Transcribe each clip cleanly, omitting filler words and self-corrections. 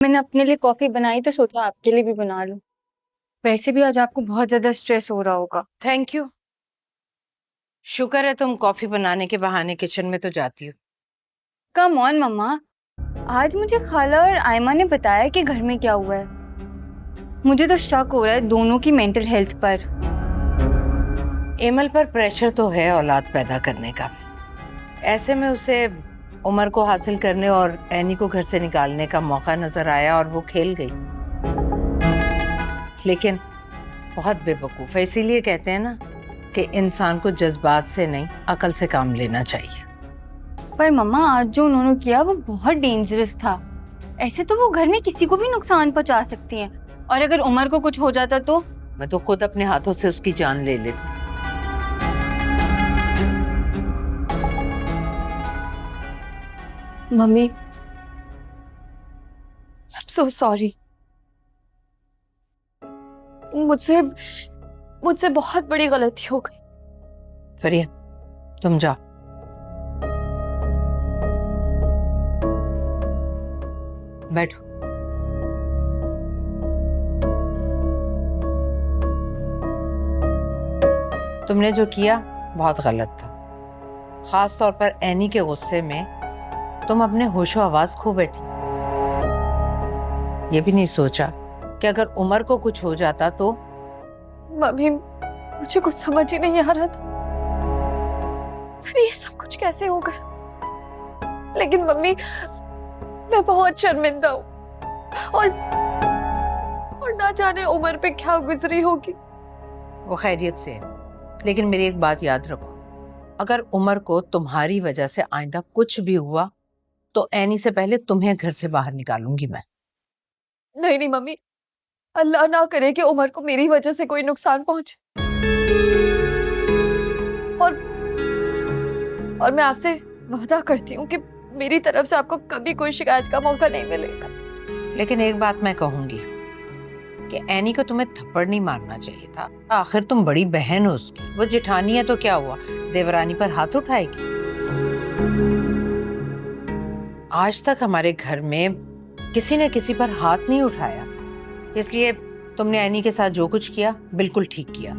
मैंने अपने लिए कॉफी बनाई तो सोचा आपके लिए भी बना लूं। वैसे भी आज आपको बहुत ज्यादा स्ट्रेस हो रहा होगा। Thank you. शुक्र है तुम कॉफी बनाने के बहाने किचन में तो जाती हो। कम ऑन मम्मा, आज मुझे खाला और आयमा ने बताया कि घर में क्या हुआ है। मुझे तो शक हो रहा है दोनों की मेंटल हेल्थ पर। एमल पर प्रेशर तो है औलाद पैदा करने का। ऐसे में उसे उमर को हासिल करने और एनी को घर से निकालने का मौका नजर आया और वो खेल गई। लेकिन बहुत बेवकूफ है, इसीलिए कहते हैं ना कि इंसान को जज्बात से नहीं अकल से काम लेना चाहिए। पर मम्मा आज जो उन्होंने किया वो बहुत डेंजरस था। ऐसे तो वो घर में किसी को भी नुकसान पहुंचा सकती हैं, और अगर उमर को कुछ हो जाता तो। मैं तो खुद अपने हाथों से उसकी जान ले लेती। Mummy, I'm so sorry। मुझसे बहुत बड़ी गलती हो गई। फरिया, तुम जाओ। बैठो। तुमने जो किया बहुत गलत था। खास तौर पर एनी के गुस्से में तुम अपने होशो आवाज खो बैठी। ये भी नहीं सोचा कि अगर उमर को कुछ हो जाता तो। मम्मी, मुझे कुछ समझ ही नहीं आ रहा था। अरे ये सब कुछ कैसे हो गया? लेकिन मम्मी, मैं बहुत शर्मिंदा हूँ और ना जाने उमर पे क्या गुजरी होगी। वो खैरियत से है, लेकिन मेरी एक बात याद रखो, अगर उमर को तुम्हारी वजह से आइंदा कुछ भी हुआ तो एनी से पहले तुम्हें घर से बाहर निकालूंगी मैं। नहीं नहीं मम्मी, अल्लाह ना करे कि उमर को मेरी वजह से कोई नुकसान पहुंचे। और मैं आपसे वादा करती हूँ कि मेरी तरफ से आपको कभी कोई शिकायत का मौका नहीं मिलेगा। लेकिन एक बात मैं कहूंगी कि एनी को तुम्हें थप्पड़ नहीं मारना चाहिए था। आखिर तुम बड़ी बहन हो उसकी, वो जेठानी है तो क्या हुआ, देवरानी पर हाथ उठाएगी। आज तक हमारे घर में किसी ने किसी पर हाथ नहीं उठाया, इसलिए तुमने एनी के साथ जो कुछ किया बिल्कुल ठीक किया।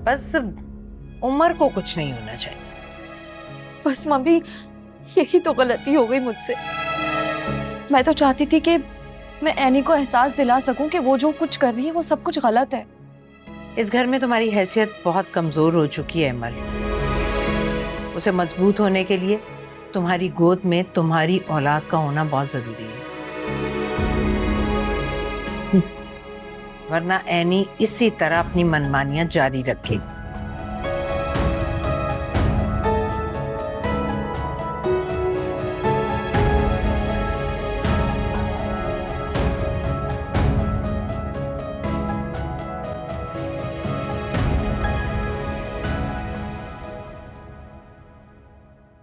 बस उमर को कुछ नहीं होना चाहिए। बस मम्मी, यही तो गलती हो गई मुझसे। मैं तो चाहती थी कि मैं एनी को एहसास दिला सकूं कि वो जो कुछ कर रही है वो सब कुछ गलत है। इस घर में तुम्हारी हैसियत बहुत कमजोर हो चुकी है अमल। उसे मजबूत होने के लिए तुम्हारी गोद में तुम्हारी औलाद का होना बहुत जरूरी है, वरना एनी इसी तरह अपनी मनमानियां जारी रखेगी।